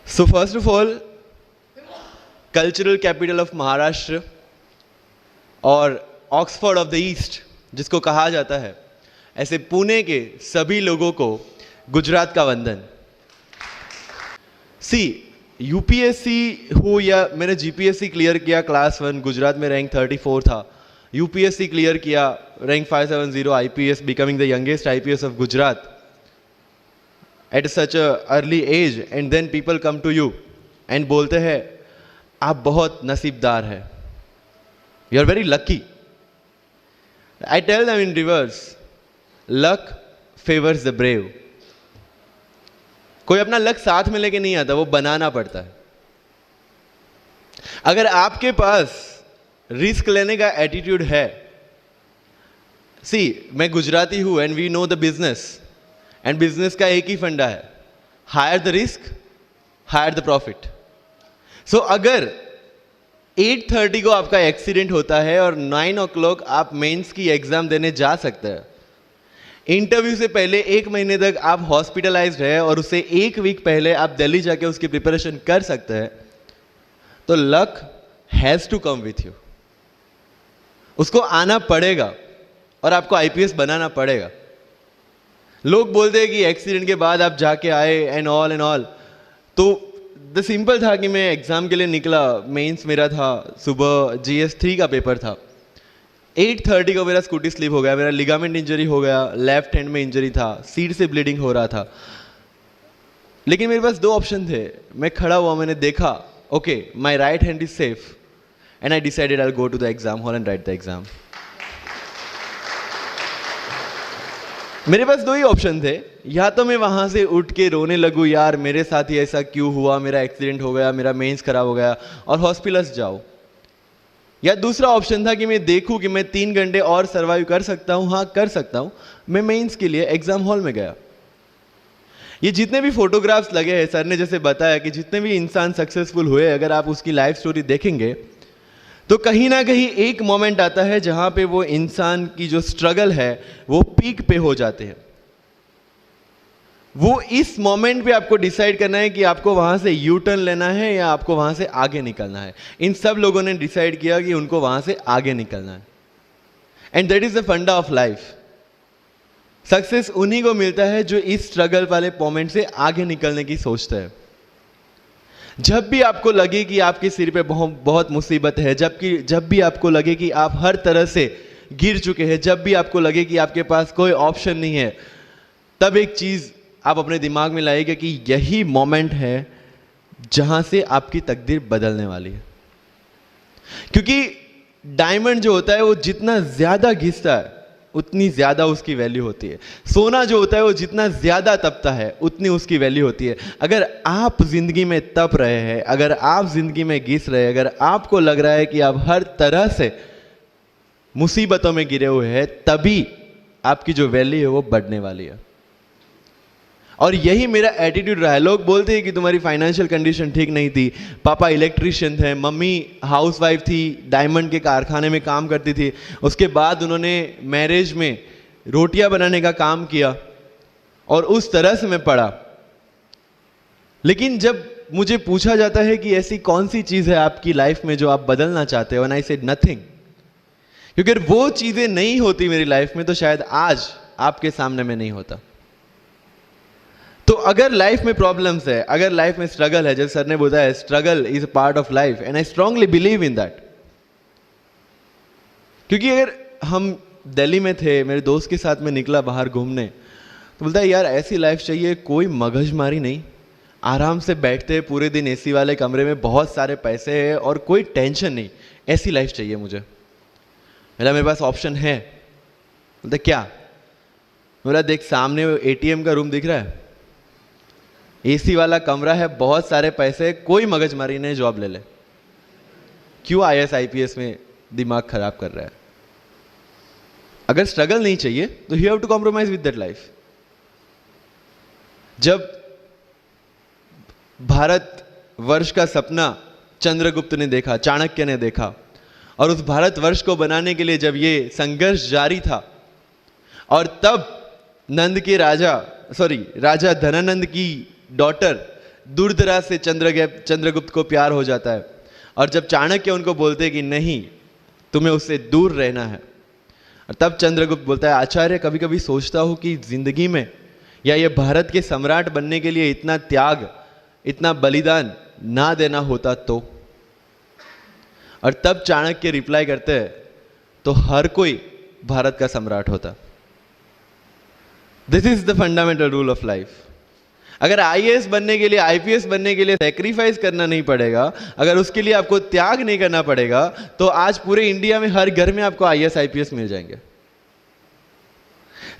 So first of all, cultural capital of Maharashtra और Oxford of the east जिसको कहा जाता है, ऐसे पुणे के सभी लोगों को गुजरात का वंदन। सी यूपीएससी हो या मैंने जीपीएससी क्लियर किया क्लास 1, गुजरात में रैंक 34 था। यूपीएससी क्लियर किया, rank 570, IPS, becoming the youngest IPS of Gujarat at such a early age, and then people come to you and बोलते हैं आप बहुत नसीबदार है, you are very lucky. I tell them in reverse, luck favours the brave. कोई अपना luck साथ में लेके नहीं आता, वो बनाना पड़ता है। अगर आपके पास रिस्क लेने का एटीट्यूड है, सी मैं गुजराती हूं and we know the business, and business का एक ही फंडा है, higher the risk higher the profit. So अगर 8:30 को आपका एक्सीडेंट होता है और 9 o'clock आप मेंस की एग्जाम देने जा सकते हैं, इंटरव्यू से पहले 1 महीने तक आप हॉस्पिटलाइज्ड है और उससे 1 वीक पहले आप दिल्ली जाके उसकी प्रिपरेशन कर सकते हैं, तो luck has to come with you. उसको आना पड़ेगा और आपको आईपीएस बनाना पड़ेगा। लोग बोलते हैं कि एक्सीडेंट के बाद आप जाके आए एंड ऑल, तो द सिंपल था कि मैं एग्जाम के लिए निकला, मेंस मेरा था, सुबह GS3 का पेपर था। 8:30 को मेरा स्कूटी स्लिप हो गया, मेरा लिगामेंट इंजरी हो गया, लेफ्ट हैंड में इंजरी था, सीट से ब्लीडिंग हो रहा था। लेकिन मेरे पास 2 ऑप्शन थे। मैं खड़ा हुआ, मैंने देखा okay my right hand is safe, and I decided I will go to the exam hall and write the exam. मेरे पास 2 ही ऑप्शन थे, या तो मैं वहां से उठ के रोने लगूं, यार मेरे साथ ही ऐसा क्यों हुआ, मेरा एक्सीडेंट हो गया, मेरा मेंस खराब हो गया, और हॉस्पिटल्स जाओ। या दूसरा ऑप्शन था कि मैं देखूं कि मैं 3 घंटे और सर्वाइव कर सकता हूं। हाँ कर सकता हूं। मैं मेंस के लिए एग्जाम हॉल में गया। ये जितने भी फोटोग्राफ्स लगे हैं, सर ने जैसे बताया कि जितने भी इंसान सक्सेसफुल हुए, अगर आप उसकी लाइफ स्टोरी देखेंगे तो कहीं ना कहीं एक मोमेंट आता है जहां पे वो इंसान की जो स्ट्रगल है वो पीक पे हो जाते हैं। वो इस मोमेंट पे आपको डिसाइड करना है कि आपको वहां से यू टर्न लेना है या आपको वहां से आगे निकलना है। इन सब लोगों ने डिसाइड किया कि उनको वहां से आगे निकलना है, एंड दैट इज द फंडा ऑफ लाइफ। सक्सेस उन्हीं को मिलता है जो इस स्ट्रगल वाले मोमेंट से आगे निकलने की सोचते हैं। जब भी आपको लगे कि आपके सिर पे बहुत मुसीबत है, जब भी आपको लगे कि आप हर तरह से गिर चुके हैं, जब भी आपको लगे कि आपके पास कोई ऑप्शन नहीं है, तब एक चीज आप अपने दिमाग में लाइएगा कि यही मोमेंट है जहां से आपकी तकदीर बदलने वाली है। क्योंकि डायमंड जो होता है वो जितना ज्यादा घिसता है उतनी ज्यादा उसकी वैल्यू होती है। सोना जो होता है वो जितना ज्यादा तपता है उतनी उसकी वैल्यू होती है। अगर आप जिंदगी में तप रहे हैं, अगर आप जिंदगी में घिस रहे हैं, अगर आपको लग रहा है कि आप हर तरह से मुसीबतों में गिरे हुए हैं, तभी आपकी जो वैल्यू है वो बढ़ने वाली है। और यही मेरा एटीट्यूड रहा है। लोग बोलते हैं कि तुम्हारी फाइनेंशियल कंडीशन ठीक नहीं थी, पापा इलेक्ट्रिशियन थे, मम्मी हाउसवाइफ थी, डायमंड के कारखाने में काम करती थी, उसके बाद उन्होंने मैरिज में रोटियां बनाने का काम किया, और उस तरह से मैं पढ़ा। लेकिन जब मुझे पूछा जाता है कि ऐसी कौन सी चीज है आपकी लाइफ में जो आप बदलना चाहते हो, एंड आई सेड नथिंग। क्योंकि अगर वो चीजें नहीं होती मेरी लाइफ में तो शायद आज आपके सामने में नहीं होता। तो अगर लाइफ में प्रॉब्लम्स है, अगर लाइफ में स्ट्रगल है, जैसे सर ने बताया struggle is a part of life, and I strongly believe in that. क्योंकि अगर हम दिल्ली में थे, मेरे दोस्त के साथ में निकला बाहर घूमने, तो बोलता है यार ऐसी लाइफ चाहिए, कोई मगजमारी नहीं, आराम से बैठते हैं पूरे दिन एसी वाले कमरे में, बहुत सारे पैसे है और कोई टेंशन नहीं, ऐसी लाइफ चाहिए मुझे। मेरे पास ऑप्शन है। बोलता क्या? बोला देख सामने ATM का रूम दिख रहा है, एसी वाला कमरा है, बहुत सारे पैसे, कोई मगजमारी नहीं, जॉब ले ले। क्यों IAS IPS में दिमाग खराब कर रहा है? अगर स्ट्रगल नहीं चाहिए तो you have to compromise with that life. जब भारत वर्ष का सपना चंद्रगुप्त ने देखा, चाणक्य ने देखा, और उस भारतवर्ष को बनाने के लिए जब ये संघर्ष जारी था, और तब राजा धनानंद की डॉटर दूर दराज से चंद्रगुप्त को प्यार हो जाता है, और जब चाणक्य उनको बोलते हैं कि नहीं, तुम्हें उससे दूर रहना है, और तब चंद्रगुप्त बोलता है, आचार्य कभी कभी सोचता हूँ कि जिंदगी में या ये भारत के सम्राट बनने के लिए इतना त्याग, इतना बलिदान ना देना होता तो। और तब चाणक्य रिप्लाई करते हैं, तो हर कोई भारत का सम्राट होता। This is the fundamental rule of life. अगर आईएएस बनने के लिए, आईपीएस बनने के लिए सैक्रिफाइस करना नहीं पड़ेगा, अगर उसके लिए आपको त्याग नहीं करना पड़ेगा, तो आज पूरे इंडिया में हर घर में आपको आईएएस आईपीएस मिल जाएंगे।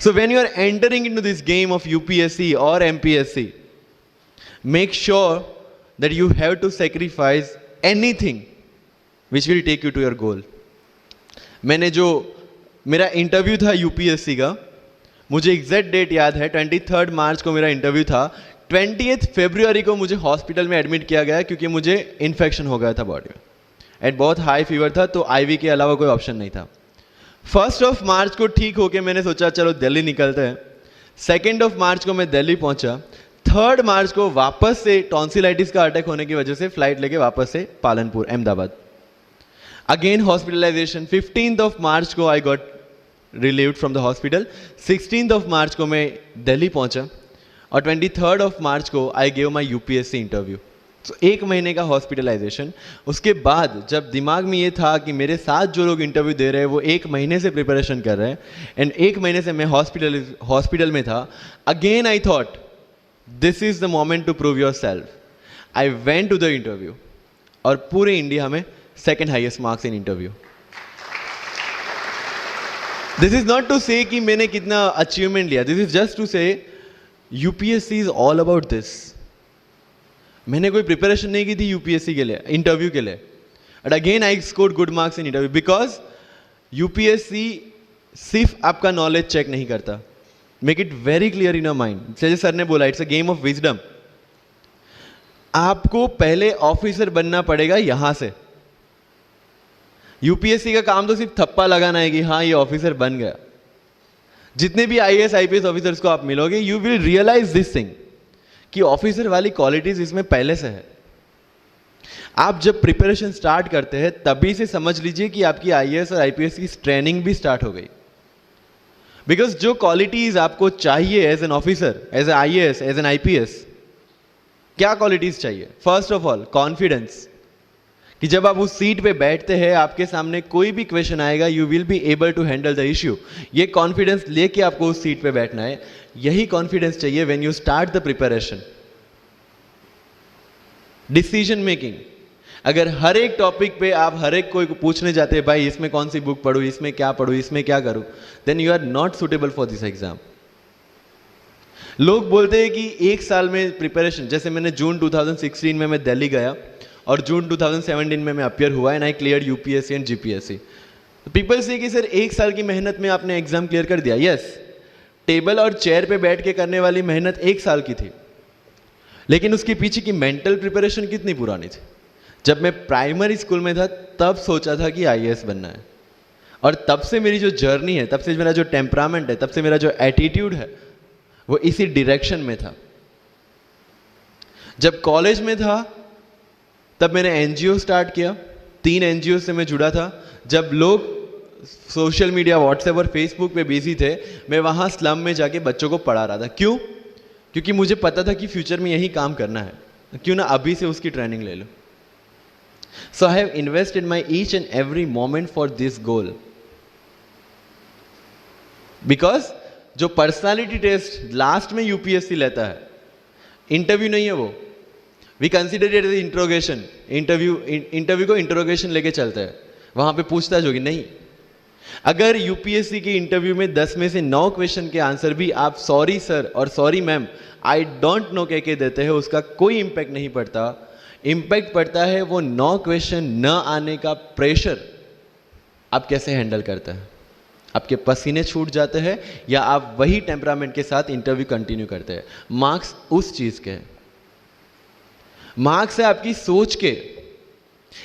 So when you are entering into this game of UPSC और MPSC, make sure that you have to sacrifice anything which will take you to your goal. मेरा इंटरव्यू था यूपीएससी का, मुझे एग्जैक्ट डेट याद है, 23 मार्च को मेरा इंटरव्यू था। 20 फरवरी को मुझे हॉस्पिटल में एडमिट किया गया क्योंकि मुझे इन्फेक्शन हो गया था बॉडी में, एंड बहुत हाई फीवर था, तो आईवी के अलावा कोई ऑप्शन नहीं था। 1 मार्च को ठीक होके मैंने सोचा चलो दिल्ली निकलते हैं। 2 मार्च को मैं दिल्ली पहुंचा। 3 मार्च को वापस से टॉन्सिलाइटिस का अटैक होने की वजह से फ्लाइट लेके वापस से पालनपुर, अहमदाबाद, अगेन हॉस्पिटलाइजेशन। 15 मार्च को I got relieved from the hospital. 16 मार्च को मैं दिल्ली पहुंचा, और 23 मार्च को I gave my UPSC interview. तो 1 महीने का हॉस्पिटलाइजेशन। उसके बाद जब दिमाग में ये था कि मेरे साथ जो लोग इंटरव्यू दे रहे हैं वो 1 महीने से प्रिपरेशन कर रहे हैं, एंड 1 महीने से मैं हॉस्पिटल में था, again I thought this is the moment to prove yourself. I went to the interview, और पूरे इंडिया में 2nd highest marks in interview. This is not to say कि मैंने कितना अचीवमेंट लिया, this is just to say UPSC is all about this. मैंने कोई preparation नहीं की थी यूपीएससी के लिए, इंटरव्यू के लिए, but again I scored good marks in interview, because UPSC सिर्फ आपका नॉलेज चेक नहीं करता। Make it very clear in your mind. जैसे सर ने बोला, it's a game of wisdom. आपको पहले ऑफिसर बनना पड़ेगा यहां से। यूपीएससी का काम तो सिर्फ थप्पा लगाना है कि हाँ ये ऑफिसर बन गया। जितने भी आईएएस आईपीएस ऑफिसर्स को आप मिलोगे, you will realise this thing कि ऑफिसर वाली क्वालिटीज इसमें पहले से है। आप जब प्रिपरेशन स्टार्ट करते हैं तभी से समझ लीजिए कि आपकी आईएएस और आईपीएस की ट्रेनिंग भी स्टार्ट हो गई। बिकॉज जो क्वालिटीज आपको चाहिए as an officer, as a IAS, as an IPS, क्या क्वालिटीज चाहिए? फर्स्ट ऑफ ऑल कॉन्फिडेंस, कि जब आप उस सीट पे बैठते हैं, आपके सामने कोई भी क्वेश्चन आएगा, you will be able to handle the issue. ये कॉन्फिडेंस लेके आपको उस सीट पे बैठना है। यही कॉन्फिडेंस चाहिए when you start the preparation. Decision making, अगर हर एक टॉपिक पे आप हर एक कोई को पूछने जाते हैं, भाई इसमें कौन सी बुक पढूं, इसमें क्या पढूं, इसमें क्या करूं, then you are not suitable for this exam. लोग बोलते हैं कि 1 साल में प्रिपरेशन, जैसे मैंने जून 2016 में मैं दिल्ली गया, और जून 2017 में मैं अपियर हुआ, and I clear UPSC and GPSC. People से कि सर 1 साल की मेहनत में आपने एग्जाम क्लियर कर दिया। यस, टेबल और चेयर पे बैठ के करने वाली मेहनत 1 साल की थी, लेकिन उसके पीछे की मेंटल प्रिपरेशन कितनी पुरानी थी। जब मैं प्राइमरी स्कूल में था तब सोचा था कि आईएएस बनना है, और तब से मेरी जो जर्नी है, तब से मेरा जो टेम्परामेंट है, तब से मेरा जो एटीट्यूड है, वो इसी डायरेक्शन में था। जब कॉलेज में था तब मैंने एनजीओ स्टार्ट किया। 3 एनजीओ से मैं जुड़ा था। जब लोग सोशल मीडिया, व्हाट्सएप और फेसबुक पे बिजी थे, मैं वहाँ स्लम में जाके बच्चों को पढ़ा रहा था। क्यों? क्योंकि मुझे पता था कि फ्यूचर में यही काम करना है, क्यों ना अभी से उसकी ट्रेनिंग ले लो। So I have invested my each and every moment for this goal. Because जो पर्सनालिटी टेस्ट लास्ट में यूपीएससी लेता है, इंटरव्यू नहीं है वो, we consider it as interrogation. Interview को इंट्रोगेशन लेके चलते हैं, वहां पे पूछताछ होगी नहीं। अगर यूपीएससी के इंटरव्यू में 10 में से 9 क्वेश्चन के आंसर भी आप सॉरी सर और sorry ma'am, I don't know कह के देते हैं, उसका कोई इंपैक्ट नहीं पड़ता। इंपैक्ट पड़ता है वो 9 क्वेश्चन न आने का प्रेशर आप कैसे हैंडल करते हैं। आपके पसीने छूट जाते हैं या आप वही टेम्परामेंट के साथ इंटरव्यू कंटिन्यू करते हैं। मार्क्स उस चीज के हैं। मार्क्स है आपकी सोच के।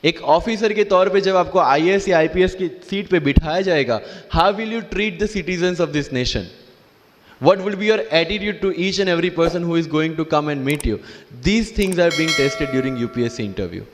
एक ऑफिसर के तौर पे जब आपको आईएएस या आईपीएस की सीट पे बिठाया जाएगा, how will you treat the citizens of this nation? What will be your attitude to each and every person who is going to come and meet you? These things are being tested during UPSC interview.